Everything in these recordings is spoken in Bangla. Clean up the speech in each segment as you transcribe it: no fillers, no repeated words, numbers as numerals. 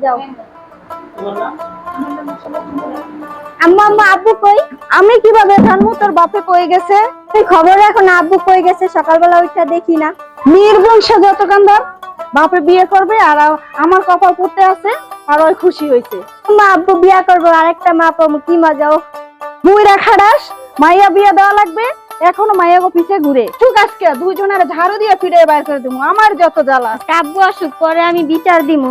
যাও। আম্মা আম্মা আব্বু কই? আমি কিভাবে জানবো তোর বাপে কই গেছে? তুই খবর এখন আব্বু কই গেছে সকালবেলা উঠা দেখি না। নির্বংশ যত কান্দার বাপে বিয়ে করবে আর আমার কপাল পড়তে আছে আর ওই খুশি হইছে। আম্মা আব্বু বিয়ে করবে আরেকটা মা পাবো কি মজাও। বুইরা খাড়াস মাইয়া বিয়ে দেওয়া লাগবে এখনো মাইয়া গো পিছে ঘুরে। চুক আজকে দুইজনের ঝাড়ু দিয়ে ফিরে বাইর করে দিমু আমার যত জ্বালা। আব্বু আসুক পরে আমি বিচার দিমু।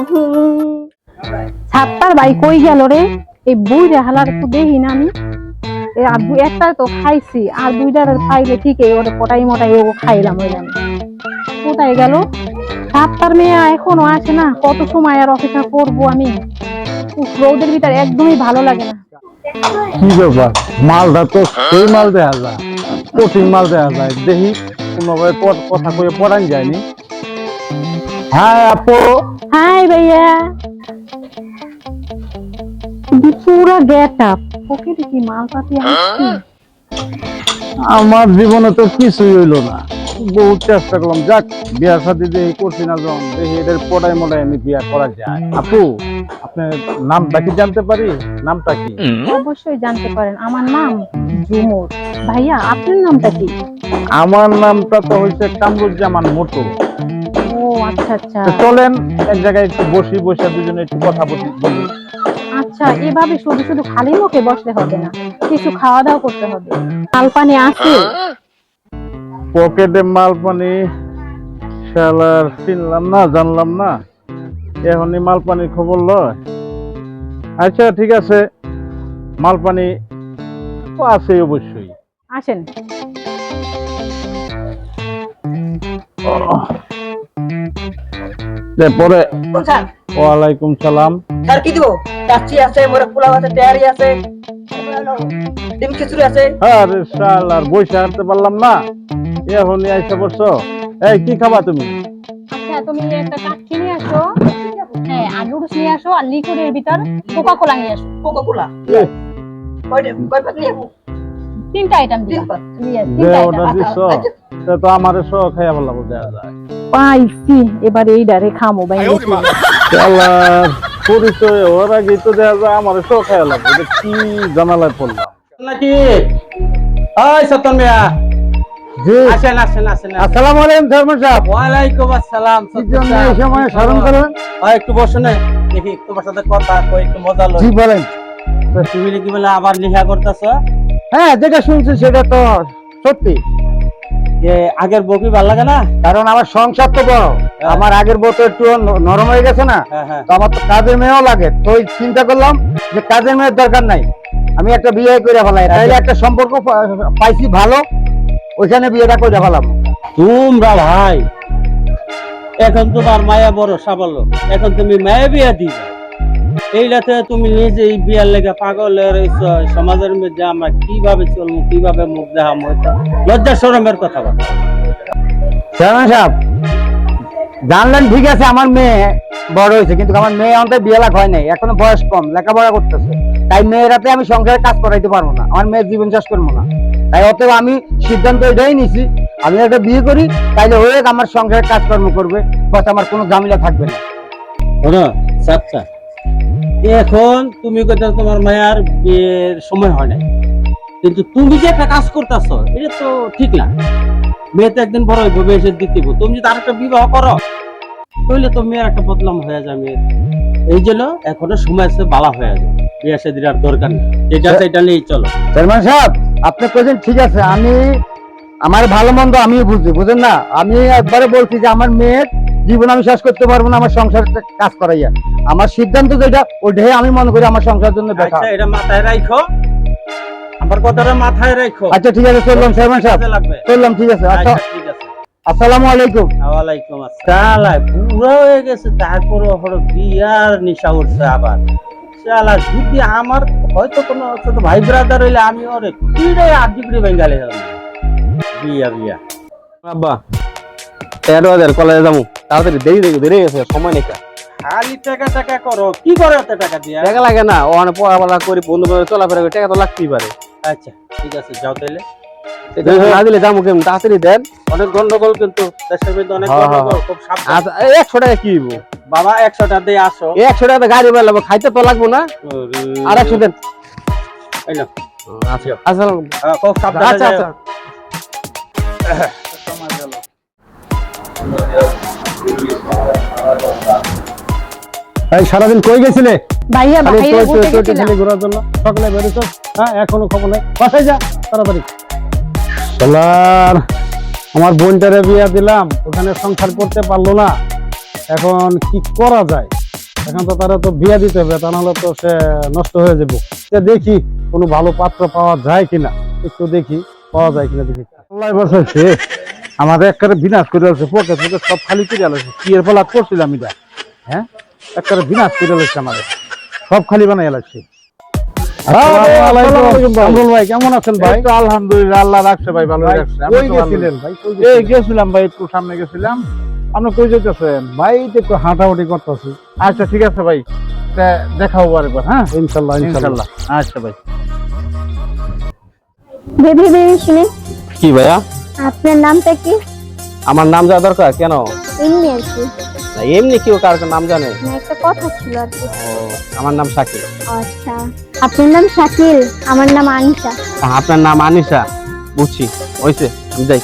ছাত্তার ভাই কই গেল রে? এই বুইরা হালার একটু দেখি না আমি। আর একটা তো খাইছি আর দুইটার পাইলে ঠিকই ওটা পটাই মোটাই ও খাইলাম হইলাম। কোথায় গেল? ছাত্তার মেয়ে এখনো আসে না, কত সময় আর অপেক্ষা করবো আমি। রোদের ভিতর একদমই ভালো লাগে না। কি ব্যাপার, মালটা তো সেই মাল দেখা যায়, কঠিন মাল দেখা যায়, দেখি কোনোভাবে কথা কয়ে পড়ান যায়নি। হ্যাঁ আপু। হাই ভাইয়া, পুরা গেট আপ ওকে দেখি মাল পাতি আসছি। আমার জীবনে তো কিছুই হইলো না, বহুত চেষ্টা করলাম, যাক বিয়ার সাথে দেখি করছি না যখন দেখি এদের পড়াই মোটাই আমি বিয়া করা যায়। আপু আপনার নামটা কি জানতে পারি? নামটা কি? অবশ্যই জানতে পারেন, আমার নাম ঝুমুর। ভাইয়া আপনার নামটা কি? আমার নামটা তো হচ্ছে কামরুজ্জামান মোটু। ও আচ্ছা আচ্ছা। তো চলেন এক জায়গায় একটু বসে দুজনে একটু কথা বলি। আচ্ছা, এভাবে শুধু শুধু খালি মুখে বসলে হবে না, কিছু খাওয়া দাওয়া করতে হবে। মাল পানি আছে? পকেটে মাল পানি শালার চিনলাম না, জানলাম না, এখনই মাল পানির খবর লয়। আচ্ছা ঠিক আছে, মাল পানি তো আছে অবশ্যই। আসেন। পরে ওয়ালাইকুম সালাম। স্যার কি দিব? কাচ্চি আছে, মোরা পোলাও আছে, তেয়ারি আছে, ডিম খিচুড়ি আছে। আরে শালার বসে হাঁটতে পারলাম না, এখনই আইসা পড়ছো। এই কি খাবা তুমি? আচ্ছা তুমি একটা কাচ্চি নিয়ে আসো, হ্যাঁ আর নুডলস নিয়ে আসো, আর লিকুইডের ভিতর কোকা কোলা নিয়ে আসো। কোকা কোলা কয় প্যাক নিয়ে? তিনটা আইটেম দিও। যে অর্ডার দিছো তা তো আমারে সহ খাইয়া ভালো দেয়া যায়। পাইছি, এবার এই ডারে খামো ভাই। শালার পরিচয় ওর আগে তো দেয়া যায় আমারে সহ খাইয়া লাগবে, এটা কি জানালায় পড়লাম নাকি? ওই সতন মিয়া, জি আসেন আসেন আসেন। আসসালামু আলাইকুম চেয়ারম্যান সাহেব। ওয়ালাইকুম আসসালাম। কি জন্য এই সময় স্মরণ করেন? একটু বসুন, দেখি তোমার সাথে কথা কই, একটু মজা লই। জি বলেন। তুমি কি বলে আবার লিখা করতেছ? হ্যাঁ যেটা শুনছি সেটা তো সত্যি, যে আগের বউ কি ভালো লাগে না? কারণ আমার সংসার তো বড়, আমার আগের বউ তো একটু নরম হয়ে গেছে না, হ্যাঁ হ্যাঁ। তো আমার তো কাজের মেয়েও লাগে, তো ওই চিন্তা করলাম যে কাজের মেয়ের দরকার নাই, আমি একটা বিয়ে করে ফেলাই, তাইলে একটা সম্পর্ক পাইছি ভালো, ওইখানে বিয়েটা করে ফেলাম। তোমরা ভাই এখন তোমার মায়া বড় সাবল, এখন তুমি মায়া বিয়া দিবা, এইটাতে তুমি নিজে এই বিয়ার লেগে পাগলের সমাজের মধ্যে আমরা কিভাবে চলবো, কিভাবে মুখ দেখাবো, লজ্জা শরমের কথা বলো। চেয়ারম্যান সাহেব জানলেন ঠিক আছে, আমার মেয়ে বড় হয়েছে, কিন্তু আমার মেয়ে আমাদের বিয়ে লাখ হয় নাই, এখনো বয়স কম, লেখাপড়া করতেছে, তাই মেয়েরাতে আমি সংসারে কাজ করাইতে পারবো না, আমার মেয়ের জীবন চাষ করবো না, তাই অতএব আমি সিদ্ধান্ত এটাই নিছি, আমি একটা বিয়ে করি, তাইলে হয়ে আমার সংসারে কাজকর্ম করবে, বাস আমার কোনো ঝামেলা থাকবে না। শোনো আচ্ছা, এখন তুমি কইতে তোমার মায়ের বিয়ের সময় হয় নাই, কিন্তু তুমি যে একটা কাজ করতেছো এটা তো ঠিক না। মেয়ে তো একদিন বড় হইব, বয়সের দিক দিব, তুমি যদি আরেকটা বিবাহ করো তাহলে তো মেয়ের একটা বদলাম হয়ে যাবে। এই জন্য এখনো সময় আছে, বালা হয়ে যাবে, বিয়ে শাদীর আর দরকার নেই, এটা এটা নিয়েই চলো। চেয়ারম্যান সাহেব আপনি কইছেন ঠিক আছে, আমি আমার ভালো মন্দ আমি বুঝি, বুঝেন না, আমি একবারে বলছি যে আমার মেয়ের জীবন আমি শেষ করতে পারবো না আমার সংসার কাজ করাইয়া, আমার সিদ্ধান্ত যেটা ওইটাই আমি মনে করি আমার সংসারের জন্য বেটার। আচ্ছা এটা মাথায় রাখো, আমার কথাটা মাথায় রাখো। আচ্ছা ঠিক আছে চললাম চেয়ারম্যান সাহেব, লাগবে চললাম, ঠিক আছে। আচ্ছা ঠিক আছে, আসসালামু আলাইকুম। ওয়ালাইকুম আসসালাম। বুড়ো হয়ে গেছে তারপরে হলো বিয়ার নেশা উঠছে আবার। শালা যদি আমার হয়তো কোনো ছোট ভাই ব্রাদার হইলে আমি ওরে পিড়ে আড্ডি পিড়ে বেঙ্গালে গেলাম। বিয়া বিয়া আব্বা 13,000 কলেজে যাবো, তাড়াতাড়ি দেরি গেছে, সময় নেই। খালি টাকা টাকা করো, কি করো এত টাকা দিয়া? টাকা লাগে না, ওখানে পড়াশোনা করি, বন্ধু বান্ধব চলাফেরা করি, টাকা তো লাগতেই পারে। আচ্ছা ঠিক আছে, যাও তাইলে। না দিলে যাবো কেমন, তাড়াতাড়ি দেন। অনেক গন্ডগোল কিন্তু দেশের মধ্যে, অনেক হ্যাঁ, গন্ডগোল, খুব সাবধান। আচ্ছা 100 টাকা কি হইব? বাবা 100 টাকা দিয়ে আসো। 100 টাকা গাড়ি বেলাবো, খাইতে তো লাগবো না? আর 100 দেন। এই নাও। আচ্ছা আচ্ছা খুব সাবধানে আচ্ছা যাও। আচ্ছা। এই সারাদিন কই গেছিলে? ভাইয়া বাইরে বসে গেছিলাম। ঘোরার জন্য সকালে বেরোছ, হ্যাঁ এখনো খবর নাই, বাসায় যা তাড়াতাড়ি। শালার আমার বোনটারে বিয়া দিলাম, ওখানে সংসার করতে পারলো না, এখন কি করা যায়? এখন তো তারা তো বিয়া দিতে হবে, তা নাহলে তো সে নষ্ট হয়ে যাবে। দেখি কোনো ভালো পাত্র পাওয়া যায় কিনা, একটু দেখি পাওয়া যায় কিনা দেখি। আল্লাহ বসাইছে আমাদের একটা বিনাশ করে আছে, পকেট পকেট সব খালি করে আলাইছে। কি এর ফলাপ করছিলাম এটা, হ্যাঁ একটা বিনাশ করে আলাইছে, আমাদের সব খালি বানাই আলাইছে। ভাই কেমন আছেন ভাই? আলহামদুলিল্লাহ, আল্লাহ রাখছে ভাই, ভালো রাখছে। কই গেছিলেন ভাই? এই গেছিলাম ভাই, একটু সামনে গেছিলাম। আপনি কই যেতেছেন? ভাই তো একটু হাঁটাহাঁটি করতেছি। আচ্ছা ঠিক আছে ভাই, দেখা হবো আরেকবার। হ্যাঁ ইনশাল্লাহ ইনশাল্লাহ। আচ্ছা ভাই। বেবি বেবি শুনে কি ভাইয়া? আপনার নামটা কি? আমার নাম জানা দরকার কেন? এমনি আর কি, না, এমনি কেউ কার নাম জানে? না একটা কথা ছিল আর কি। ও, আমার নাম শাকিল। আচ্ছা, আপনার নাম শাকিল, আমার নাম আনিশা। আপনার নাম আনিশা, বুঝছি, হইছে, যাই।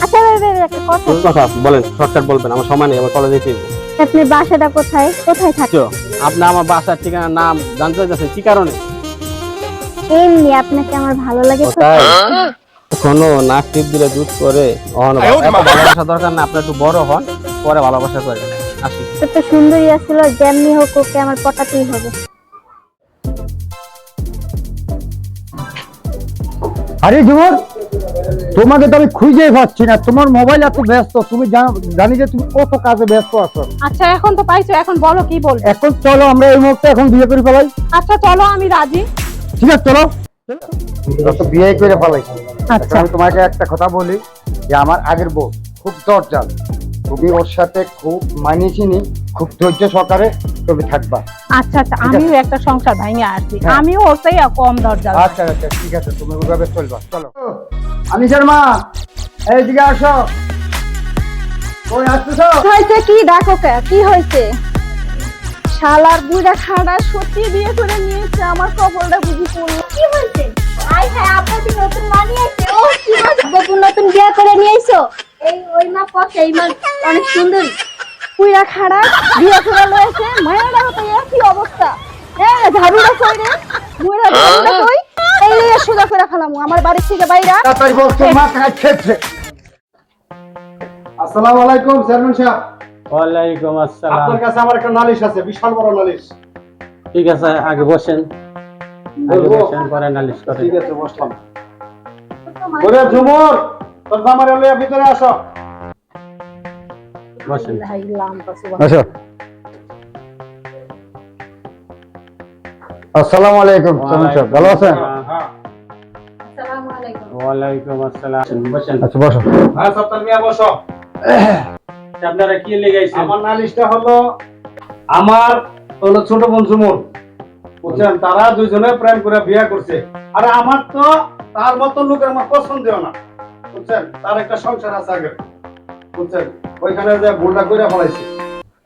আচ্ছা বেবি একটা কথা, কোন কথা বলেন, শর্টকাট বলবেন, আমার সময় নেই, আমার কলেজে যেতে হবে। আপনার বাসাটা কোথায়, কোথায় থাকে? তো, আপনি আমার বাসার ঠিকানা নাম জানতে চাইছেন কি কারণে? এমনি আপনাকে আমার ভালো লাগে তো। তাই কোনো নাক টিপ দিলে দুধ করে এত ভালোবাসা দরকার না, আপনি একটু বড় হন, পরে ভালোবাসা করে আসি। তো সুন্দরী আসছিল, যেমনি হোক ওকে আমার পটাতেই হবে। আরে ঝুমুর, তোমাকে তো আমি খুঁজেই পাচ্ছি না, তোমার মোবাইল এত ব্যস্ত, তুমি জানি যে তুমি কত কাজে ব্যস্ত আছো। আচ্ছা এখন তো পাইছো, এখন বলো কি বলবে। এখন চলো আমরা এই মুহূর্তে এখন বিয়ে করে ফেলাই। আচ্ছা চলো, আমি রাজি। ঠিক আছে চলো। তো বিয়ে করে ফেলাইছি। আচ্ছা। আমি তোমাকে একটা কথা বলি যে আমার আগের বউ খুব দরজাল, তুমি ওর সাথে খুব মানিয়েছিনি, খুব ধৈর্য সহকারে তুমি থাকবা। আচ্ছা আচ্ছা, আমিও একটা সংসার ভাঙে আসছি, হ্যাঁ। আমিও ওর থেকে কম দরজা। আচ্ছা আচ্ছা ঠিক আছে, তুমি ওইভাবে চলবা। চলো আনিশার মা, এইদিকে আসো। ওই আসতেছো? হয়েছে কি, ডাকো কে, কি হয়েছে? শালার বুড়া খাড়া সত্যি বিয়ে করে নিয়েছে, আমার কপালটা বুঝি পড়লো। কি হয়েছে? আই হ্যাঁ, আপনার কি নতুন মানি আছে? ও কি হয়েছে? বাবু নতুন বিয়ে করে নিয়েছো? এই ওই মা পথে, এই মা অনেক সুন্দর। বুড়া খাড়া বিয়ে করে লয়েছে, মায়েরা তো একই অবস্থা। হ্যাঁ ঝাড়ুটা কই রে, বুড়া ঝাড়ুটা কই? এই নিয়ে সুদা করে ফেলামু আমার বাড়ি থেকে বাইরা। তাড়াতাড়ি বলছো, মা খাচ্ছে। আসসালামু আলাইকুম চেয়ারম্যান সাহেব। ওয়ালাইকুম আসসালাম। আপনার কাছে আমার একটা নালিশ আছে, বিশাল বড় নালিশ। ঠিক আছে, আগে বসেন, আগে বসেন, পরে নালিশ করেন। ঠিক আছে বসলাম। ওরে ঝুমুর, তোর জামার লইয়া ভিতরে আসো। বসেন। আসো। আসসালামু আলাইকুম চেয়ারম্যান সাহেব, ভালো আছেন? ওয়ালাইকুম আসসালাম। বসেন। আচ্ছা বসো। হ্যাঁ সপ্তাহ মিয়া বসো। আপনারা কি লেগাইছেন? আমার নালিশটা হলো, আমার হলো ছোট বোন ঝুমুর, বুঝছেন, তারা দুইজনে প্রেম করে বিয়ে করছে। আরে আমার তো তার মতো লোকের আমার পছন্দও না, বুঝছেন, তার একটা সংসার আছে আগে, বুঝছেন, ওইখানে যে ভুলটা করে ফেলাইছি।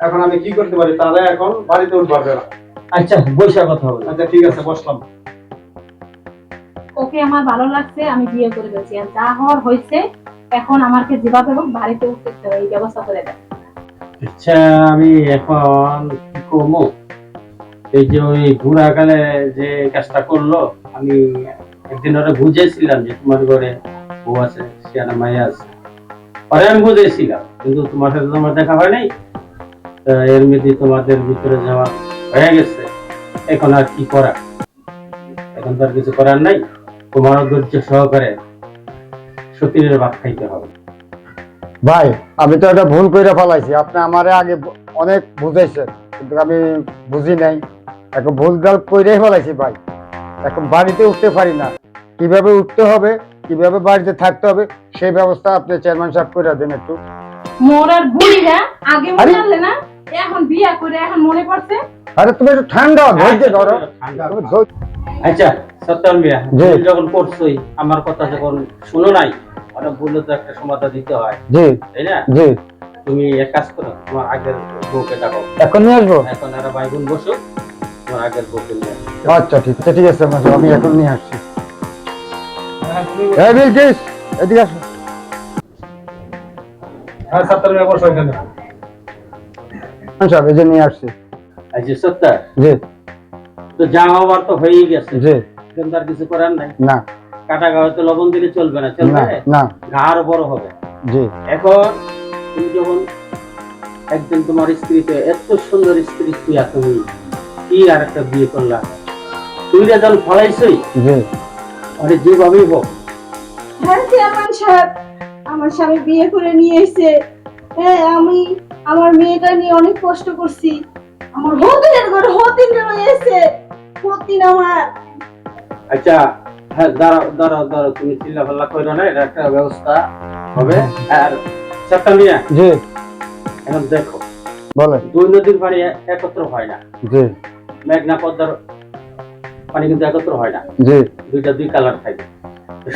এখন আমি কি করতে পারি, তারা এখন বাড়িতে উঠতে পারবে না। আচ্ছা, বৈশা কথা বলি। আচ্ছা ঠিক আছে, বসলাম। ওকে আমার ভালো লাগছে, আমি বিয়ে করে ফেলছি, আর যা হওয়ার হয়েছে, এখন আমাকে যেভাবে হোক বাড়িতে উঠতে হবে, এই ব্যবস্থা করে দেয়। আচ্ছা, আমি এখন কি করবো? এই যে ওই বুড়াকালে যে কাজটা করলো, আমি একদিন ওরা বুঝেছিলাম যে তোমার ঘরে বউ আছে, সিয়ানা মাইয়া আছে, পরে আমি বুঝেছিলাম, কিন্তু তোমার সাথে তোমার দেখা হয় নাই। তা এর মধ্যে তোমাদের ভিতরে যাওয়া হয়ে গেছে, এখন আর কি করা? এখন তো আর কিছু করার নাই, তোমারও ধৈর্য সহকারে সতীনের ভাত খাইতে হবে। ভাই আমি তো এটা ভুল করে ফেলাইছি, আপনি আমারে আগে অনেক বুঝাইছেন, কিন্তু আমি বুঝি নাই, এখন ভুল গাল কইরেই ফেলাইছি ভাই। এখন বাড়িতে উঠতে পারি না, কিভাবে উঠতে হবে, কিভাবে বাড়িতে থাকতে হবে, সেই ব্যবস্থা আপনি চেয়ারম্যান সাহেব করে দেন একটু। মোর আর বুড়িরা আগে আরে! মনে হলে না, এখন বিয়ে করে এখন মনে পড়ছে। আরে তুমি একটু ঠান্ডা হও, ধৈর্য ধরো। তুমি ধৈর্য- আচ্ছা সত্তর মিয়া, জি। তুমি যখন করছোই, আমার কথা যখন শুনো নাই, ওরা বললে তো একটা সমাধান দিতে হয়, জি তাই না? জি তুমি এক কাজ করো, তোমার আগের বউকে ডাকো। এখন নিয়ে আসবো? এখন এরা ভাই বোন বসো, তোমার আগের বউকে নিয়ে আসো। আচ্ছা ঠিক আছে, ঠিক আছে সালমান সাহেব, আমি এখন নিয়ে আসছি। এই বিলকিস, এদিকে আসো। হ্যাঁ সাত্তার মিয়া বসো এখানে। সালমান সাহেব, এই যে নিয়ে আসছি। এই যে সত্তর, জি তো যা হওয়ার তো হয়েই গেছে, জি। কিন্তু আর কিছু করার নাই। না কাটা গায়ে তো লবণ দিলে চলবে না, না চলবে না। ঘা আরো বড় হবে। জি এখন তুমি যখন একদিন তোমার স্ত্রীতে, এত সুন্দর স্ত্রী তুই তুমি কি আর একটা বিয়ে করলা, তুই যখন ফলাইছই জি। মানে যেভাবেই হোক। হ্যাঁ চেয়ারম্যান সাহেব, আমার স্বামী বিয়ে করে নিয়ে এসে, হ্যাঁ আমি আমার মেয়েটা নিয়ে অনেক কষ্ট করছি। আমার হতিনের ঘরে হতিন রয়েছে, হতিন আমার। আচ্ছা হ্যাঁ, দাঁড়াও দাঁড়াও দাঁড়াও, তুমি চিল্লা ফাল্লা করো না, এটা একটা ব্যবস্থা হবে। আর চারটা মিয়া, জি এখন দেখো, বলেন। দুই নদীর পানি একত্র হয় না, জি মেঘনা পদ্মার পানি কিন্তু একত্র হয় না, জি দুইটা দুই কালার থাকে।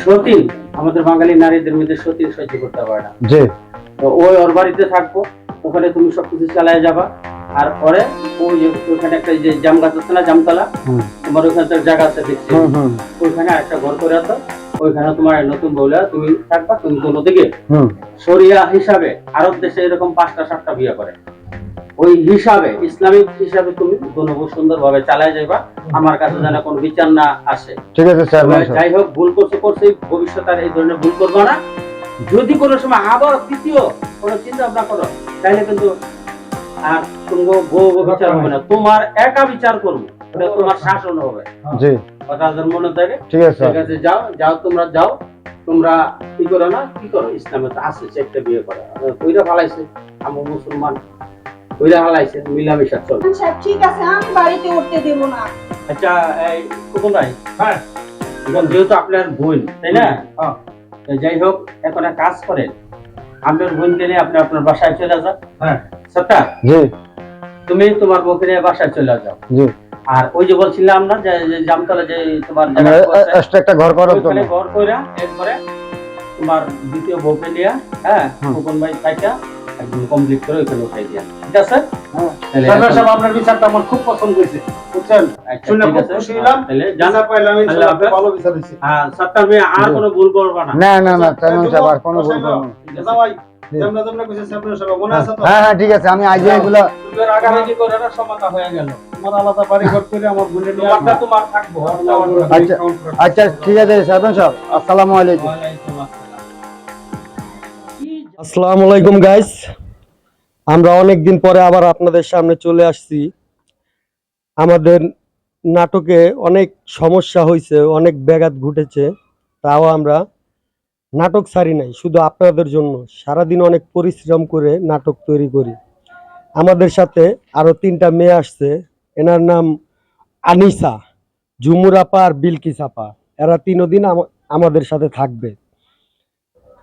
সতীন, আমাদের বাঙালি নারীদের মধ্যে সতীন সহ্য করতে পারে না, জি। তো ওই ওর বাড়িতে থাকবো, ওখানে তুমি সবকিছু চালায় যাবা। আর পরে ওই যে ওখানে একটা যে জাম গাছ আছে না, জামতলা, হুম তোমার ওখানে তো জায়গা আছে দেখছি, হুম হুম ওইখানে একটা ঘর করে আছো, ওইখানে তোমার নতুন বউলা তুমি থাকবা। তুমি কোনো দিকে হুম। শরিয়া হিসাবে আরব দেশে এরকম 5টা 7টা বিয়ে করে, ওই হিসাবে ইসলামিক হিসাবে তুমি কোনো সুন্দর ভাবে চালায় যাবা। আমার কাছে যেন কোনো বিচার না আসে। ঠিক আছে চেয়ারম্যান তবে সাহেব। যাই হোক, ভুল করছে, ভবিষ্যতে আর এই ধরনের ভুল করবো না। যদি কোনো সময় আবার তৃতীয় কোনো চিন্তা ভাবনা করো, তাহলে কিন্তু আর তোমার বউ বিচার হবে না, তোমার একা বিচার করবো, ওটা তোমার শাসন হবে। জি কথা যেন মনে থাকে। ঠিক আছে ঠিক আছে, যাও যাও, তোমরা যাও। তোমরা কি করো না, কি করো, ইসলামে তো আছে একটা বিয়ে করা, কইরা ফালাইছে, আমার মুসলমান কইরা ফালাইছে, মিলামিশা চল। চেয়ারম্যান সাহেব ঠিক আছে, আমি বাড়িতে উঠতে দেব না। আচ্ছা এই কুকুর ভাই, হ্যাঁ এখন যেহেতু আপনার বোন, তাই না, হ্যাঁ। তো যাই হোক, এখন এক কাজ করেন, আপনার বোনকে নিয়ে আপনি আপনার বাসায় চলে যান। হ্যাঁ সত্তা, জি তুমি তোমার বউকে নিয়ে বাসায় চলে যাও। জি। আর ওই যে বলছিলাম না যে যে জামতলা যে তোমার জায়গা আছে, এক্সট্রা একটা ঘর করার জন্য। ওইখানে ঘর কইরা এরপরে তোমার দ্বিতীয় বউকে নিয়ে, হ্যাঁ, হুম। খোকন ভাই থাইকা একদম কমপ্লিট করে ওইখানে উঠাই দিয়া, ঠিক আছে? হ্যাঁ। তাহলে চেয়ারম্যান এখন- সাহেব, আপনার বিচারটা আমার খুব পছন্দ হয়েছে, বুঝছেন? আচ্ছা, শুনে ঠিক খুব আছে। খুশি হলাম। তাহলে জান, বিচার পাইলাম, ইনশাআল্লাহ আল্লাহ হাফেজ। ভালো বিচার হয়েছে। হ্যাঁ, সাত্তার ভাই আর জি। কোনো ভুল করবা না। না না না চেয়ারম্যান সাহেব, আর কোনো ভুল বসাইলো। করবো না। দাদা ভাই, যেমন যেমন কইছে চেয়ারম্যান সাহেব, মনে আছে তো? হ্যাঁ হ্যাঁ ঠিক আছে, আমি আজ এগুলা। তুমি রাগারাগি করে না, সমাধা হয়ে গেল। আমার আলাদা বাড়ি ঘর করে আমার বোনের নিয়ে তোমারটা তোমার থাকবো, আমার আচ্ছা আচ্ছা ঠিক আছে চেয়ারম্যান সাহেব, আসসালামু আলাইকুম। ওয়ালাইকুম আসসালাম। আসসালামু আলাইকুম গাইস, আমরা অনেকদিন পরে আবার আপনাদের সামনে চলে আসছি। আমাদের নাটকে অনেক সমস্যা হয়েছে, অনেক ব্যাঘাত ঘটেছে, তাও আমরা নাটক ছাড়ি নাই শুধু আপনাদের জন্য। সারাদিন অনেক পরিশ্রম করে নাটক তৈরি করি। আমাদের সাথে আরো 3টা মেয়ে আসছে, এনার নাম আনিসা, ঝুমুর আপা আর বিলকিস আপা। এরা 3 দিন আমাদের সাথে থাকবে।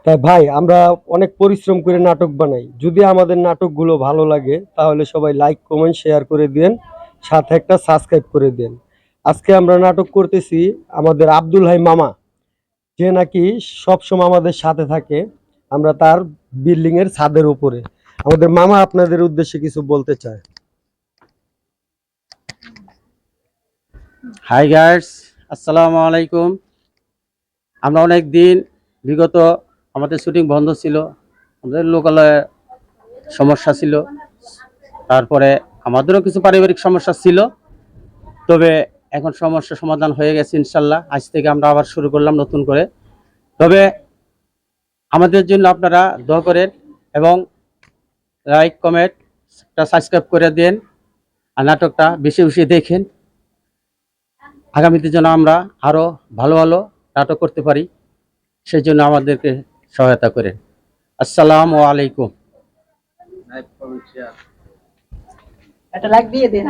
তাই ভাই, আমরা অনেক পরিশ্রম করে নাটক বানাই। যদি আমাদের নাটকগুলো ভালো লাগে তাহলে সবাই লাইক কমেন্ট শেয়ার করে দেন, সাথে একটা সাবস্ক্রাইব করে দেন। আজকে আমরা নাটক করতেছি আমাদের আব্দুল হাই মামা, যে নাকি সবসময় আমাদের সাথে থাকে। আমরা তার বিল্ডিং এর ছাদের উপরে। আমাদের মামা আপনাদের উদ্দেশ্যে কিছু বলতে চায়। হাই গাইস, আসসালামু আলাইকুম। আমরা অনেক দিন বিগত আমাদের শুটিং বন্ধ ছিল, আমাদের লোকালয়ে সমস্যা ছিল, তারপরে আমাদেরও কিছু পারিবারিক সমস্যা ছিল। তবে এখন সমস্যা সমাধান হয়ে গেছে ইনশাল্লাহ। আজ থেকে আমরা আবার শুরু করলাম নতুন করে। তবে আমাদের জন্য আপনারা দোয়া করেন এবং লাইক কমেন্ট সাবস্ক্রাইব করে দেন, আর নাটকটা বেশি বেশি দেখেন। আগামীতে যেন আমরা আরো ভালো ভালো নাটক করতে পারি, সেই জন্য আমাদেরকে সহায়তা করেন। আসসালামু আলাইকুম। একটা লাইক দিয়ে দেন।